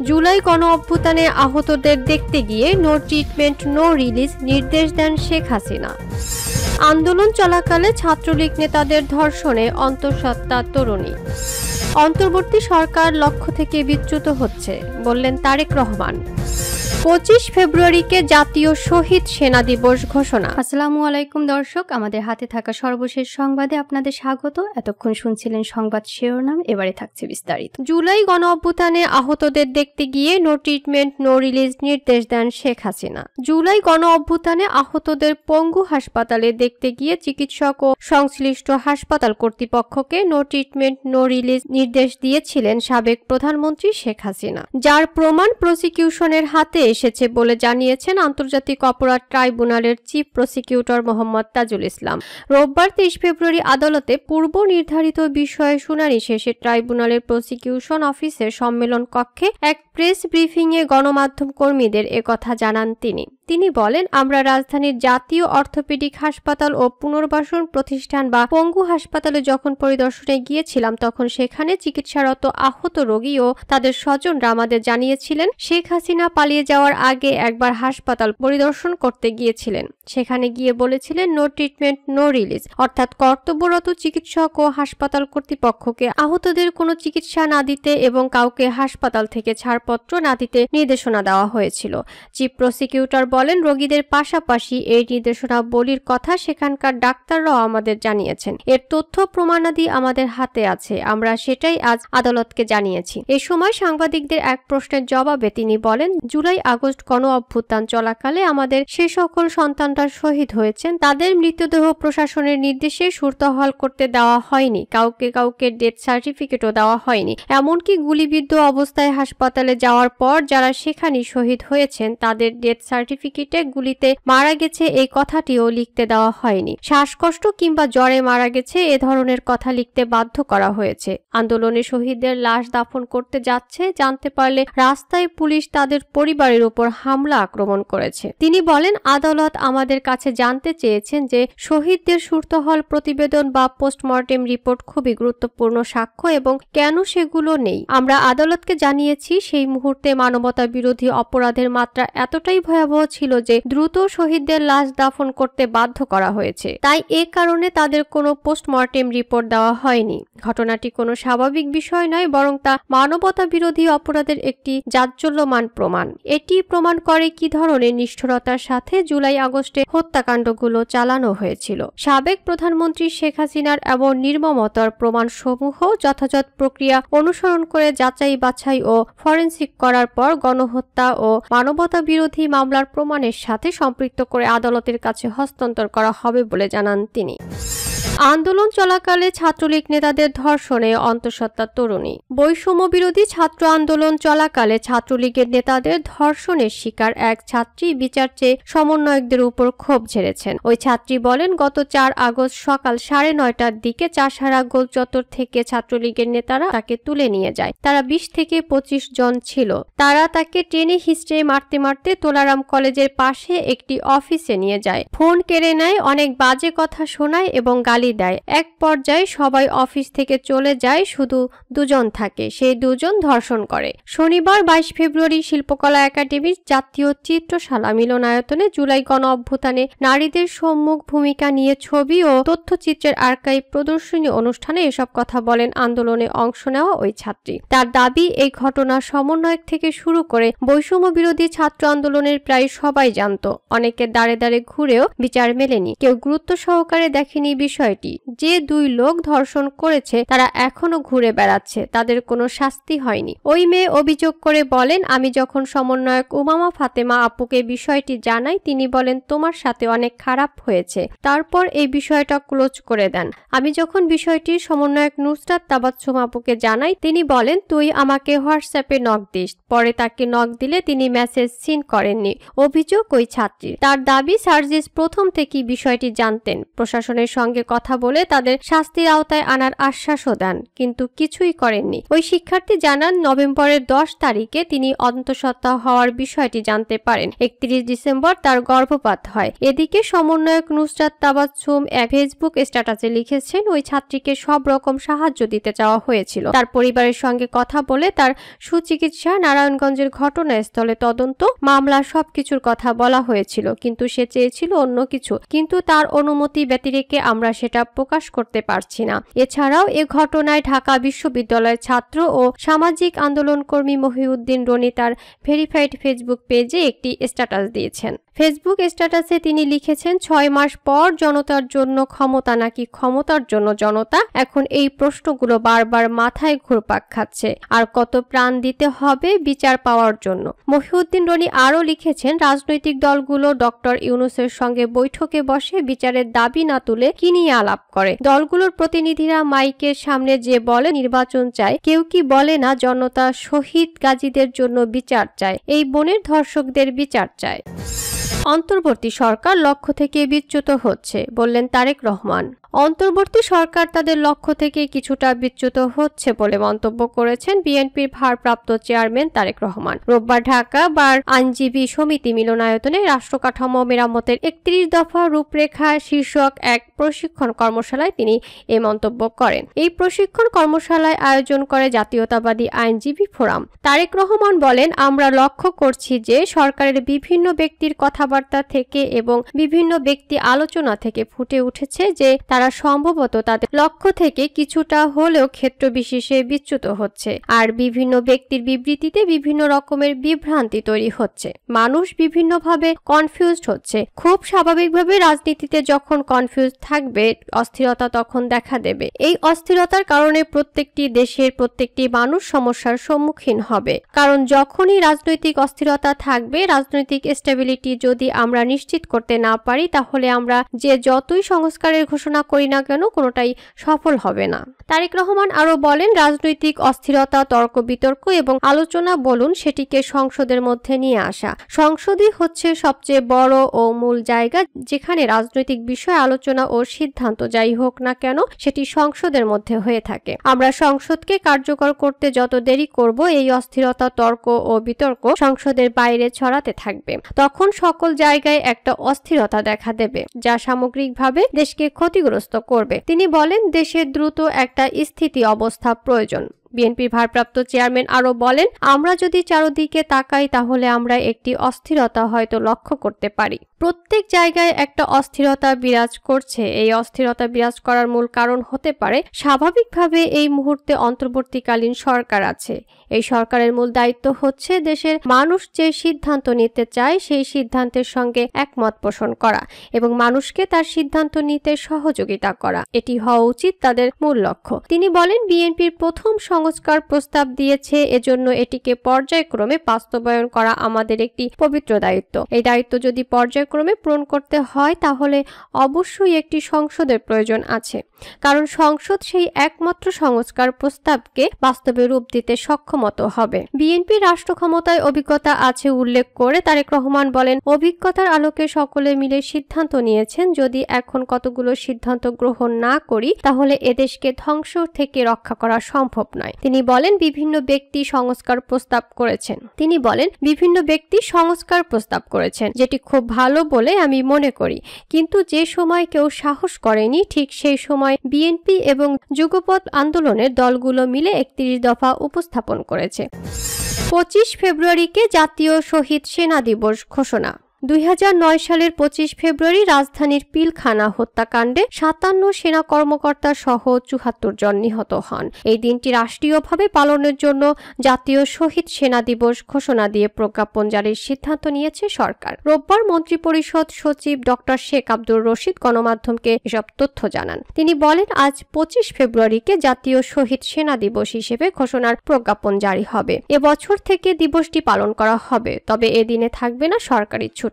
জুলাই গণঅভ্যুত্থানে আহতদের দেখতে গিয়ে নো ট্রিটমেন্ট নো রিলিজ নির্দেশ দেন শেখ হাসিনা। আন্দোলন চলাকালে ছাত্রলীগ নেতাদের ধর্ষণে অন্তঃসত্ত্বা তরুণী। অন্তর্বর্তী সরকার লক্ষ্য থেকে বিচ্যুত হচ্ছে, বললেন তারেক রহমান। 25 ফেব্রুয়ারিকে জাতীয় শহীদ সেনা দিবস ঘোষণা। আসসালামু আলাইকুম দর্শক, আমাদের হাতে থাকা সর্বশেষ সংবাদে আপনাদের স্বাগত। এতক্ষণ শুনছিলেন সংবাদ শিরোনাম, এবারে থাকছে বিস্তারিত। জুলাই গণঅভ্যুত্থানে আহতদের দেখতে গিয়ে নো ট্রিটমেন্ট নো রিলিজ নির্দেশ দেন শেখ হাসিনা। জুলাই গণঅভ্যুত্থানে আহতদের পঙ্গু হাসপাতালে দেখতে গিয়ে চিকিৎসক ও সংশ্লিষ্ট হাসপাতাল কর্তৃপক্ষকে নো ট্রিটমেন্ট নো রিলিজ নির্দেশ দিয়েছিলেন সাবেক প্রধানমন্ত্রী শেখ হাসিনা, যার প্রমাণ প্রসিকিউশনের হাতে এসেছে বলে জানিয়েছেন আন্তর্জাতিক অপরাধ ট্রাইব্যুনালের চিফ প্রসিকিউটর মোহাম্মদ তাজুল ইসলাম। রোববার 23 ফেব্রুয়ারি আদালতে পূর্ব নির্ধারিত বিষয়ে শুনানি শেষে ট্রাইব্যুনালের প্রসিকিউশন অফিসের সম্মেলন কক্ষে এক প্রেস ব্রিফিংয়ে গণমাধ্যম কর্মীদের একথা জানান তিনি বলেন, আমরা রাজধানীর জাতীয় অর্থোপেডিক হাসপাতাল ও পুনর্বাসন প্রতিষ্ঠান বা পঙ্গু হাসপাতালে যখন পরিদর্শনে গিয়েছিলাম তখন সেখানে চিকিৎসারত আহত রোগী ও তাদের স্বজনরা আমাদের জানিয়েছিলেন শেখ হাসিনা পালিয়ে যাওয়ার আগে একবার হাসপাতাল পরিদর্শন করতে গিয়েছিলেন। সেখানে গিয়ে বলেছিলেন নো ট্রিটমেন্ট নো রিলিজ, অর্থাৎ কর্তব্যরত চিকিৎসক ও হাসপাতাল কর্তৃপক্ষকে আহতদের কোনো চিকিৎসা না দিতে এবং কাউকে হাসপাতাল থেকে ছাড়পত্র না দিতে নির্দেশনা দেওয়া হয়েছিল। চিফ প্রসিকিউটর বলেন, রোগীদের পাশাপাশি এই নির্দেশনা বলির কথা সেখানকার ডাক্তাররাও আমাদের জানিয়েছেন। এর তথ্য প্রমাণাদি আমাদের হাতে আছে, আমরা সেটাই আজ আদালতকে জানিয়েছি। এ সময় সাংবাদিকদের এক প্রশ্নের জবাবে তিনি বলেন, জুলাই আগস্ট গণ অভ্যুত্থান চলাকালে আমাদের সে সকল সন্তানরা শহীদ হয়েছেন, তাদের মৃতদেহ প্রশাসনের নির্দেশে সুরতহাল করতে দেওয়া হয়নি, কাউকে ডেথ সার্টিফিকেটও দেওয়া হয়নি। এমনকি গুলিবিদ্ধ অবস্থায় হাসপাতালে যাওয়ার পর যারা সেখানে শহীদ হয়েছেন তাদের ডেথ সার্টিফিকেটে গুলিতে মারা গেছে এই কথাটিও লিখতে দেওয়া হয়নি। শ্বাসকষ্ট কিংবা জ্বরে মারা গেছে এ ধরনের কথা লিখতে বাধ্য করা হয়েছে। আন্দোলনে শহীদদের লাশ দাফন করতে যাচ্ছে জানতে পারলে রাস্তায় পুলিশ তাদের পরিবারের উপর হামলা আক্রমণ করেছে। তিনি বলেন, আদালত আমাদের কাছে জানতে চেয়েছেন যে শহীদদের সুরতহাল প্রতিবেদন বা পোস্টমর্টেম রিপোর্ট খুবই গুরুত্বপূর্ণ সাক্ষ্য এবং কেন সেগুলো নেই। আমরা আদালতকে জানিয়েছি সেই মুহূর্তে মানবতা বিরোধী অপরাধের মাত্রা এতটাই ভয়াবহ ছিল যে দ্রুত শহীদদের লাশ দাফন করতে বাধ্য করা হয়েছে, তাই এ কারণে তাদের কোনো পোস্টমর্টেম রিপোর্ট দেওয়া হয়নি। ঘটনাটি কোনো স্বাভাবিক বিষয় নয়, বরং তা মানবতা বিরোধী অপরাধের একটি জাজ্জল্যমান প্রমাণ। এটি প্রমাণ করে কি ধরনের নিষ্ঠুরতার সাথে জুলাই আগস্টে হত্যাকাণ্ডগুলো চালানো হয়েছিল। সাবেক প্রধানমন্ত্রী শেখ হাসিনার এমন নির্মমতার প্রমাণসমূহ যথাযথ প্রক্রিয়া অনুসরণ করে যাচাই বাছাই ও ফরেনসিক করার পর গণহত্যা ও মানবতা বিরোধী মামলার প্রমাণের সাথে সম্পৃক্ত করে আদালতের কাছে হস্তান্তর করা হবে বলে জানান তিনি। আন্দোলন চলাকালে ছাত্রলীগ নেতাদের ধর্ষণে অন্তঃসত্ত্বা তরুণী। বৈষম্য বিরোধী ছাত্র আন্দোলন চলাকালে ছাত্রলীগের নেতাদের ধর্ষণের শিকার এক ছাত্রী বিচার চেয়ে সমন্বয়কদের উপর ক্ষোভ ঝেড়েছেন। ওই ছাত্রী বলেন, গত 4 আগস্ট সকাল 9:30টার দিকে চাষারা গোল চত্বর থেকে ছাত্রলীগের নেতারা তাকে তুলে নিয়ে যায়। তারা 20 থেকে 25 জন ছিল। তারা তাকে টেনে হিঁচড়ে মারতে মারতে তোলারাম কলেজের পাশে একটি অফিসে নিয়ে যায়। ফোন কেড়ে নেয়, অনেক বাজে কথা শোনায় এবং গালি দেয়। এক পর্যায়ে সবাই অফিস থেকে চলে যায়, শুধু 2 জন থাকে, সেই 2 জন ধর্ষণ করে। শনিবার 22 ফেব্রুয়ারি শিল্পকলা একাডেমির জাতীয় চিত্রশালা মিলনায়তনে জুলাই গণ অভ্যুত্থানে নারীদের সম্মুখ ভূমিকা নিয়ে ছবি ও তথ্যচিত্রের আর্কাইভ প্রদর্শনী অনুষ্ঠানে এসব কথা বলেন আন্দোলনে অংশ নেওয়া ওই ছাত্রী। তার দাবি, এই ঘটনা সমন্বয়ক থেকে শুরু করে বৈষম্য বিরোধী ছাত্র আন্দোলনের প্রায় সবাই জানত। অনেকে দাঁড়ে দাঁড়ে ঘুরেও বিচার মেলেনি, কেউ গুরুত্ব সহকারে দেখেনি বিষয়টি। যে 2 লোক ধর্ষণ করেছে তারা এখনো ঘুরে বেড়াচ্ছে, তাদের কোনো শাস্তি হয়নি। ওই মেয়ে অভিযোগ করে বলেন, আমি যখন সমন্বয়ক উমামা ফাতেমা আপুকে বিষয়টি জানাই তিনি বলেন, তোমার সাথে অনেক খারাপ হয়েছে, তারপর এই বিষয়টা ক্লোজ করে দেন। আমি যখন বিষয়টি সমন্বয়ক নুসরাত তাবাসসুম আপুকে জানাই তিনি বলেন, তুই আমাকে হোয়াটসঅ্যাপে নক দিস। পরে তাকে নক দিলে তিনি মেসেজ সিন করেননি। অভিযোগ ওই ছাত্রীর। তার দাবি, সার্জিস প্রথম থেকেই বিষয়টি জানতেন, প্রশাসনের সঙ্গে কথা কথা বলে তাদের শাস্তির আওতায় আনার আশ্বাসও দেন, কিন্তু কিছুই করেননি। ওই শিক্ষার্থী জানান, নভেম্বরের 10 তারিখে তিনি অন্তঃসত্ত্বা হওয়ার বিষয়টি জানতে পারেন। 31 ডিসেম্বর তার গর্ভপাত হয়। এদিকে সমন্বয়ক নুসরাত তাবাসসুম এক ফেসবুক স্ট্যাটাসে লিখেছেন, ওই ছাত্রীকে সব রকম সাহায্য দিতে চাওয়া হয়েছিল। তার পরিবারের সঙ্গে কথা বলে তার সুচিকিৎসা, নারায়ণগঞ্জের ঘটনাস্থলে তদন্ত, মামলা সবকিছুর কথা বলা হয়েছিল, কিন্তু সে চেয়েছিল অন্য কিছু, কিন্তু তার অনুমতি ব্যতিরেকে আমরা সেটা প্রকাশ করতে পারছি না। এছাড়াও এ ঘটনায় ঢাকা বিশ্ববিদ্যালয়ের ছাত্র ও সামাজিক আন্দোলন কর্মী মহিউদ্দিন রনি তার ভেরিফাইড ফেসবুক পেজে একটি স্ট্যাটাস দিয়েছেন। ফেসবুক স্ট্যাটাসে তিনি লিখেছেন, 6 মাস পর জনতার জন্য ক্ষমতা নাকি ক্ষমতার জন্য জনতা, এখন এই প্রশ্নগুলো বারবার মাথায় ঘুরপাক খাচ্ছে। আর কত প্রাণ দিতে হবে বিচার পাওয়ার জন্য। মহিউদ্দিন রনি আরও লিখেছেন, রাজনৈতিক দলগুলো ডক্টর ইউনূসের সঙ্গে বৈঠকে বসে বিচারের দাবি না তুলে কি নিয়ে আলাপ করে? দলগুলোর প্রতিনিধিরা মাইকের সামনে যে বলে নির্বাচন চায়, কেউ কি বলে না জনতা শহীদ গাজীদের জন্য বিচার চায়, এই বোনের ধর্ষকদের বিচার চায়? অন্তর্বর্তী সরকার লক্ষ্য থেকে বিচ্যুত হচ্ছে, বললেন তারেক রহমান। অন্তর্বর্তী সরকার তাদের লক্ষ্য থেকে কিছুটা বিচ্যুত হচ্ছে বলে মন্তব্য করেছেন বিএনপির ভারপ্রাপ্ত চেয়ারম্যান তারেক রহমান। রোববার ঢাকা বার আইনজীবী সমিতি মিলনায়তনে রাষ্ট্রকাঠামো মেরামতের 31 দফা রূপরেখা শীর্ষক এক প্রশিক্ষণ কর্মশালায় তিনি এ মন্তব্য করেন। এই প্রশিক্ষণ কর্মশালায় আয়োজন করে জাতীয়তাবাদী আইনজীবী ফোরাম। তারেক রহমান বলেন, আমরা লক্ষ্য করছি যে সরকারের বিভিন্ন ব্যক্তির কথাবার্তা থেকে এবং বিভিন্ন ব্যক্তি আলোচনা থেকে ফুটে উঠেছে যে তারা সম্ভবত তাদের লক্ষ্য থেকে কিছুটা হলেও ক্ষেত্র বিশেষে বিচ্যুত হচ্ছে, আর বিভিন্ন ব্যক্তির বিবৃতিতে বিভিন্ন রকমের বিভ্রান্তি তৈরি হচ্ছে। মানুষ বিভিন্নভাবে কনফিউজড হচ্ছে। খুব স্বাভাবিকভাবে রাজনীতিতে যখন কনফিউজ থাকবে, অস্থিরতা তখন দেখা দেবে। এই অস্থিরতার কারণে প্রত্যেকটি দেশের প্রত্যেকটি মানুষ সমস্যার সম্মুখীন হবে, কারণ যখনই রাজনৈতিক অস্থিরতা থাকবে, রাজনৈতিক স্টেবিলিটি যদি আমরা নিশ্চিত করতে না পারি, তাহলে আমরা যে যতই সংস্কারের ঘোষণা করি না কেন, কোনোটাই সফল হবে না। তারেক রহমান আরো বলেন, রাজনৈতিক অস্থিরতা, তর্ক বিতর্ক এবং আলোচনা বলুন, সেটিকে সংসদের মধ্যে নিয়ে আসা। সংসদই হচ্ছে সবচেয়ে বড় ও মূল জায়গা, যেখানে রাজনৈতিক বিষয় আলোচনা ও সিদ্ধান্ত যাই হোক না কেন সেটি সংসদের মধ্যে হয়ে থাকে। আমরা সংসদকে কার্যকর করতে যত দেরি করব, এই অস্থিরতা, তর্ক ও বিতর্ক সংসদের বাইরে ছড়াতে থাকবে। তখন সকল জায়গায় একটা অস্থিরতা দেখা দেবে, যা সামগ্রিকভাবে দেশকে ক্ষতিগ্রস্ত করবে। তিনি বলেন, দেশের দ্রুত একটা স্থিতি অবস্থা প্রয়োজন। বিএনপির ভারপ্রাপ্ত চেয়ারম্যান আরো বলেন, আমরা যদি চারদিকে তাকাই তাহলে আমরা একটি অস্থিরতা হয়তো লক্ষ্য করতে পারি। প্রত্যেক জায়গায় একটা অস্থিরতা বিরাজ করছে। এই অস্থিরতা বিরাজ করার মূল কারণ হতে পারে, স্বাভাবিকভাবে এই মুহূর্তে অন্তর্বর্তীকালীন সরকার আছে। এই সরকারের মূল দায়িত্ব হচ্ছে দেশের মানুষ যে সিদ্ধান্ত নিতে চায় সেই সিদ্ধান্তের সঙ্গে একমত পোষণ করা এবং মানুষকে তার সিদ্ধান্ত নিতে সহযোগিতা করা। এটি হওয়া উচিত তাদের মূল লক্ষ্য। তিনি বলেন, বিএনপির প্রথম সংস্কার প্রস্তাব দিয়েছে, এজন্য এটিকে পর্যায়ক্রমে বাস্তবায়ন করা আমাদের একটি পবিত্র দায়িত্ব। এই দায়িত্ব যদি পর্যায়ক্রমে পূরণ করতে হয়, তাহলে অবশ্যই একটি সংসদের প্রয়োজন আছে, কারণ সংসদ সেই একমাত্র সংস্কার প্রস্তাবকে বাস্তবে রূপ দিতে সক্ষমত হবে। বিএনপি রাষ্ট্র ক্ষমতায় অভিজ্ঞতা আছে উল্লেখ করে তারেক রহমান বলেন, অভিজ্ঞতার আলোকে সকলে মিলে সিদ্ধান্ত নিয়েছেন, যদি এখন কতগুলো সিদ্ধান্ত গ্রহণ না করি তাহলে এদেশকে ধ্বংস থেকে রক্ষা করা সম্ভব নয়। তিনি বলেন, বিভিন্ন ব্যক্তি সংস্কার প্রস্তাব করেছেন, যেটি খুব ভালো বলে আমি মনে করি, কিন্তু যে সময় কেউ সাহস করেনি, ঠিক সেই সময় বিএনপি এবং যুগপৎ আন্দোলনের দলগুলো মিলে 31 দফা উপস্থাপন করেছে। 25 ফেব্রুয়ারিকে জাতীয় শহীদ সেনা দিবস ঘোষণা। 2009 সালের 25 ফেব্রুয়ারি রাজধানীর পিলখানা হত্যাকাণ্ডে 57 সেনা কর্মকর্তা সহ 74 জন নিহত হন। এই দিনটি রাষ্ট্রীয়ভাবে পালনের জন্য জাতীয় শহীদ সেনা দিবস ঘোষণা দিয়ে প্রজ্ঞাপন জারির সিদ্ধান্ত নিয়েছে সরকার। রোববার মন্ত্রিপরিষদ সচিব ডক্টর শেখ আব্দুর রশিদ গণমাধ্যমকে এসব তথ্য জানান। তিনি বলেন, আজ 25 ফেব্রুয়ারিকে জাতীয় শহীদ সেনা দিবস হিসেবে ঘোষণার প্রজ্ঞাপন জারি হবে। এবছর থেকে দিবসটি পালন করা হবে, তবে এদিনে থাকবে না সরকারি ছুটি।